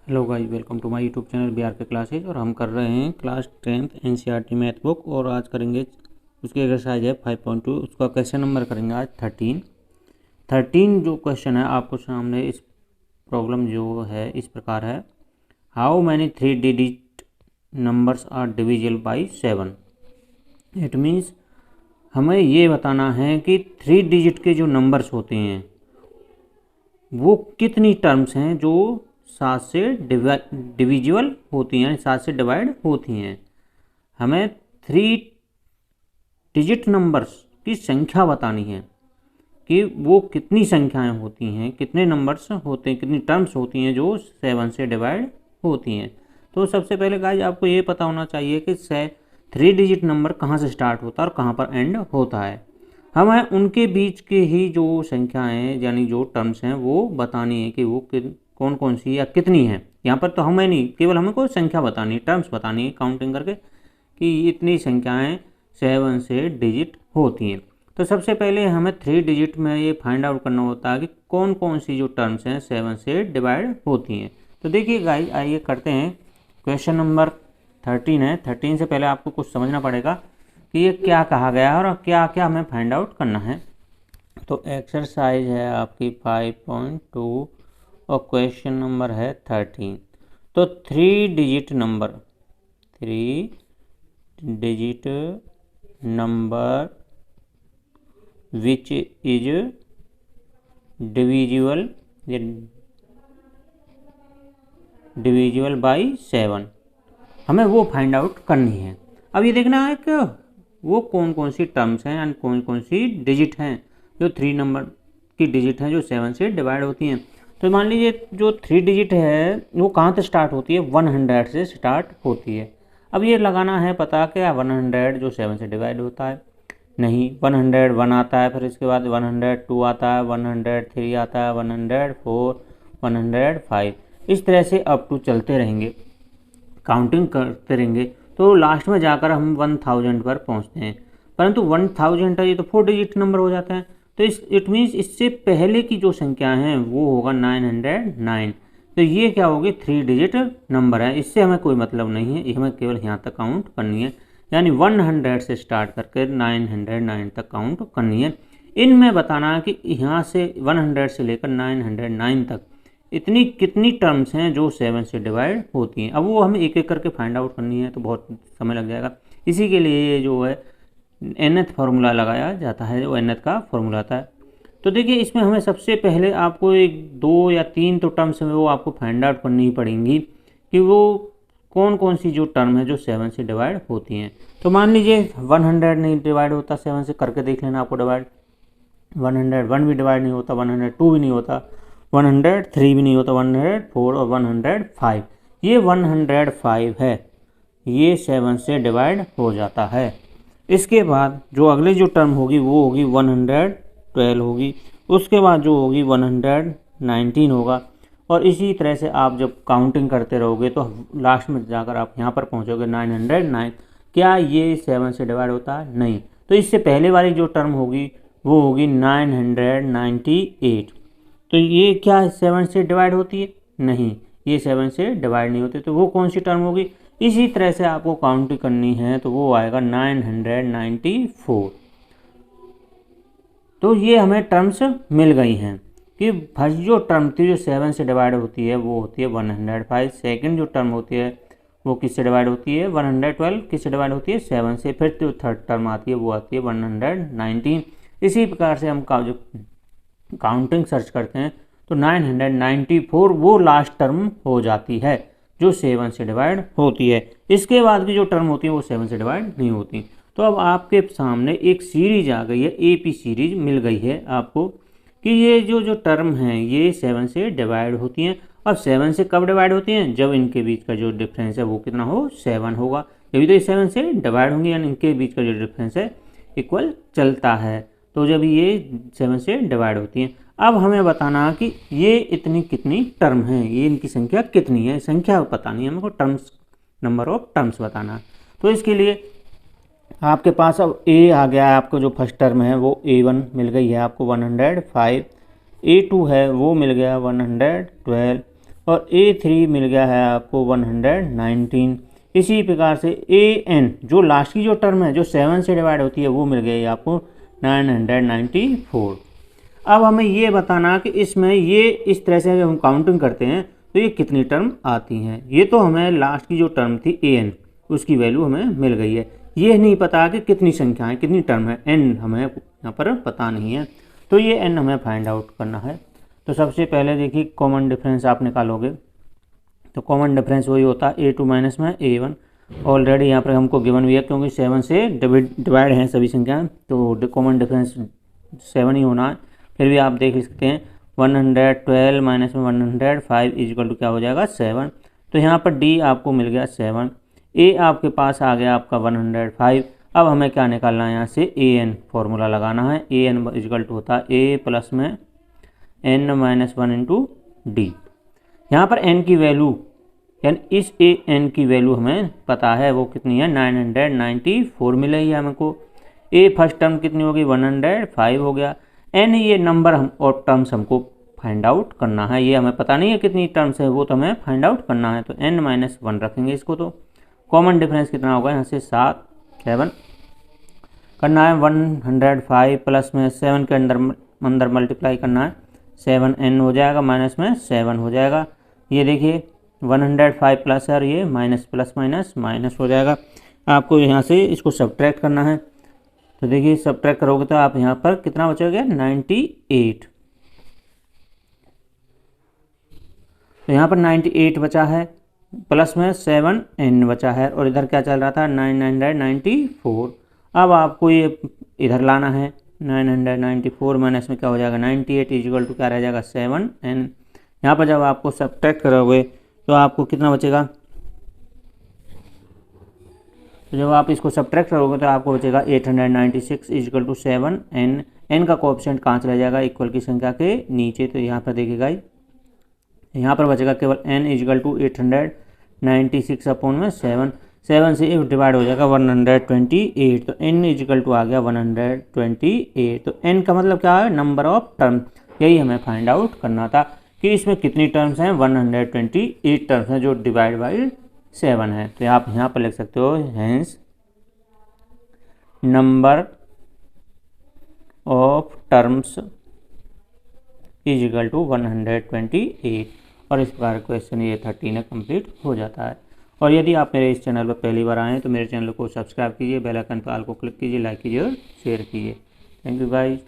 Hello guys, welcome to my YouTube channel Bihar के classes. और हम कर रहे हैं class 10th NCERT math book. और आज करेंगे उसकी एक्सरसाइज है 5.2। उसका क्वेश्चन नंबर करेंगे आज 13 जो क्वेश्चन है आपको सामने। इस प्रॉब्लम जो है इस प्रकार है, how many 3 digit numbers are divisible by 7। It means हमें ये बताना है कि 3 डिजिट के जो नंबर्स होते हैं वो कितनी टर्म्स हैं जो 7 से डिविजिबल होती हैं, 7 से डिवाइड होती हैं। हमें 3 डिजिट नंबर्स की संख्या बतानी है कि वो कितनी संख्याएं होती हैं, कितने नंबर्स होते हैं, कितनी टर्म्स होती हैं जो 7 से डिवाइड होती हैं। तो सबसे पहले गाइस आपको ये पता होना चाहिए कि 3 डिजिट नंबर कहाँ से स्टार्ट होता है और कहाँ पर एंड होता है। हमें उनके बीच के ही जो संख्याएं यानी जो टर्म्स हैं वो बतानी है कि वो कौन कौन सी या कितनी है। यहाँ पर तो हमें नहीं, केवल हमें कोई संख्या बतानी है, टर्म्स बतानी है काउंटिंग करके कि इतनी संख्याएं 7 से डिजिट होती हैं। तो सबसे पहले हमें 3 डिजिट में ये फाइंड आउट करना होता है कि कौन कौन सी जो टर्म्स हैं 7 से डिवाइड होती हैं। तो देखिए गाइस, आइए करते हैं। क्वेश्चन नंबर 13 है। 13 से पहले आपको कुछ समझना पड़ेगा कि ये क्या कहा गया है और क्या क्या हमें फाइंड आउट करना है। तो एक्सरसाइज है आपकी 5.2 और क्वेश्चन नंबर है 13। तो 3 digit number which is divisible by 7, हमें वो फाइंड आउट करनी है। अब ये देखना है कि वो कौन कौन सी टर्म्स हैं एंड कौन कौन सी डिजिट हैं जो 3 नंबर की डिजिट हैं जो 7 से डिवाइड होती हैं। तो मान लीजिए जो 3 डिजिट है वो कहाँ से स्टार्ट होती है, 100 से स्टार्ट होती है। अब ये लगाना है पता क्या 100 जो 7 से डिवाइड होता है, नहीं 101 आता है, फिर इसके बाद 102 आता है, 103 आता है, 104, 105, इस तरह से अप टू चलते रहेंगे, काउंटिंग करते रहेंगे। तो लास्ट में जाकर हम 1000 पर पहुंचते हैं। परंतु 1000 ये तो 4 डिजिट नंबर हो जाता है। तो इट मीन्स इससे पहले की जो संख्या है वो होगा 909। तो ये क्या होगी 3 डिजिट नंबर है, इससे हमें कोई मतलब नहीं है, ये हमें केवल यहाँ तक काउंट करनी है। यानी 100 से स्टार्ट करके 909 तक काउंट करनी है। इनमें बताना है कि यहाँ से 100 से लेकर 909 तक इतनी कितनी टर्म्स हैं जो 7 से डिवाइड होती हैं। अब वो हमें एक एक करके फाइंड आउट करनी है तो बहुत समय लग जाएगा। इसी के लिए ये जो है nth फार्मूला लगाया जाता है, जो nth का फार्मूला आता है। तो देखिए इसमें हमें सबसे पहले आपको 2 या 3 तो टर्म्स में वो आपको फाइंड आउट करनी ही पड़ेंगी कि वो कौन कौन सी जो टर्म है जो 7 से डिवाइड होती हैं। तो मान लीजिए 100 नहीं डिवाइड होता 7 से, करके देख लेना आपको डिवाइड। 101 भी डिवाइड नहीं होता, 102 भी नहीं होता, 103 भी नहीं होता, 104 और 105। ये 105 है, ये 7 से डिवाइड हो जाता है। इसके बाद जो अगली जो टर्म होगी वो होगी 112 होगी, उसके बाद जो होगी 119 होगा। और इसी तरह से आप जब काउंटिंग करते रहोगे तो लास्ट में जाकर आप यहाँ पर पहुँचोगे 909। क्या ये 7 से डिवाइड होता है? नहीं। तो इससे पहले वाली जो टर्म होगी वो होगी 998। तो ये क्या 7 से डिवाइड होती है? नहीं, ये 7 से डिवाइड नहीं होती। तो वो कौन सी टर्म होगी? इसी तरह से आपको काउंट करनी है तो वो आएगा 994। तो ये हमें टर्म्स मिल गई हैं कि फर्स्ट जो टर्म थी जो 7 से डिवाइड होती है वो होती है 105। सेकंड जो टर्म होती है वो किससे डिवाइड होती है 112। किससे डिवाइड होती है 7 से। फिर जो थर्ड टर्म आती है वो आती है 119। इसी प्रकार से हम जो काउंटिंग सर्च करते हैं तो 994 वो लास्ट टर्म हो जाती है जो 7 से डिवाइड होती है। इसके बाद की जो टर्म होती है वो 7 से डिवाइड नहीं होती। तो अब आपके सामने एक सीरीज आ गई है, एपी सीरीज मिल गई है आपको कि ये जो टर्म हैं ये 7 से डिवाइड होती हैं। अब 7 से कब डिवाइड होती हैं? जब इनके बीच का जो डिफरेंस है वो कितना हो 7 होगा, जब तो ये 7 से डिवाइड होंगी, यानी इनके बीच का जो डिफरेंस है इक्वल चलता है। तो जब ये 7 से डिवाइड होती हैं। अब हमें बताना कि ये इतनी कितनी टर्म है, ये इनकी संख्या कितनी है। संख्या पता नहीं है हमको, टर्म्स नंबर ऑफ टर्म्स बताना है। तो इसके लिए आपके पास अब ए आ गया है, आपको जो फर्स्ट टर्म है वो A1 मिल गई है आपको 105, A2 है वो मिल गया 112, और A3 मिल गया है आपको 119। इसी प्रकार से AN जो लास्ट की जो टर्म है जो 7 से डिवाइड होती है वो मिल गई आपको 994। अब हमें ये बताना कि इसमें ये इस तरह से जब हम काउंटिंग करते हैं तो ये कितनी टर्म आती हैं। ये तो हमें लास्ट की जो टर्म थी AN उसकी वैल्यू हमें मिल गई है। ये नहीं पता कि कितनी संख्याएं कितनी टर्म है, N हमें यहाँ पर पता नहीं है, तो ये N हमें फाइंड आउट करना है। तो सबसे पहले देखिए कॉमन डिफरेंस आप निकालोगे तो कॉमन डिफरेंस वही होता है A2 माइनस में A1। ऑलरेडी यहाँ पर हमको गिवन भी है क्योंकि 7 से डिवाइड हैं सभी संख्याएं, तो कॉमन डिफरेंस 7 ही होना है। फिर भी आप देख सकते हैं 112 माइनस में 105 इक्वल टू क्या हो जाएगा 7। तो यहाँ पर D आपको मिल गया 7, A आपके पास आ गया आपका 105। अब हमें क्या निकालना है यहाँ से AN फॉर्मूला लगाना है। AN इक्वल टू होता है A प्लस में N माइनस 1 इंटू डी। यहाँ पर N की वैल्यू यानी इस AN की वैल्यू हमें पता है वो कितनी है 994 मिलेगी हमको। A फर्स्ट टर्म कितनी होगी 105 हो गया। N ये नंबर हम और टर्म्स हमको फाइंड आउट करना है, ये हमें पता नहीं है कितनी टर्म्स है वो तो हमें फाइंड आउट करना है। तो N माइनस 1 रखेंगे इसको। तो कॉमन डिफरेंस कितना होगा यहाँ से 7 करना है। 105 प्लस में 7 के अंदर मल्टीप्लाई करना है, 7N हो जाएगा माइनस में 7 हो जाएगा। ये देखिए 105 प्लस है और ये माइनस प्लस माइनस माइनस हो जाएगा। आपको यहाँ से इसको सब्ट्रैक्ट करना है। तो देखिए सब्ट्रैक्ट करोगे तो आप यहाँ पर कितना बचोगे 98। तो यहाँ पर 98 बचा है प्लस में 7N बचा है और इधर क्या चल रहा था 994। अब आपको ये इधर लाना है 994 माइनस में क्या हो जाएगा 98 इक्वल टू क्या रह जाएगा 7N। यहाँ पर जब आपको सब्ट्रैक्ट करोगे तो आपको कितना बचेगा, तो जब आप इसको सब्ट्रैक्ट करोगे तो आपको बचेगा 896 इक्वल टू 7N। N का कोएफिशिएंट कहाँ चला जाएगा इक्वल की संख्या के नीचे, तो यहाँ पर देखिएगा यहाँ पर बचेगा केवल N इक्वल टू 896 अपॉन में 7 से डिवाइड हो जाएगा 128। तो N इक्वल टू आ गया 128। तो N का मतलब क्या है नंबर ऑफ टर्म, यही हमें फाइंड आउट करना था कि इसमें कितनी टर्म्स हैं 128 टर्म्स हैं जो डिवाइड बाई 7 है। तो आप यहाँ पर लिख सकते हो hence number of terms is equal to 128। और इस बार क्वेश्चन ये 13 कंप्लीट हो जाता है। और यदि आप मेरे इस चैनल पर पहली बार आए हैं तो मेरे चैनल को सब्सक्राइब कीजिए, बेल आइकन पर ऑल को क्लिक कीजिए, लाइक कीजिए और शेयर कीजिए। Thank you guys.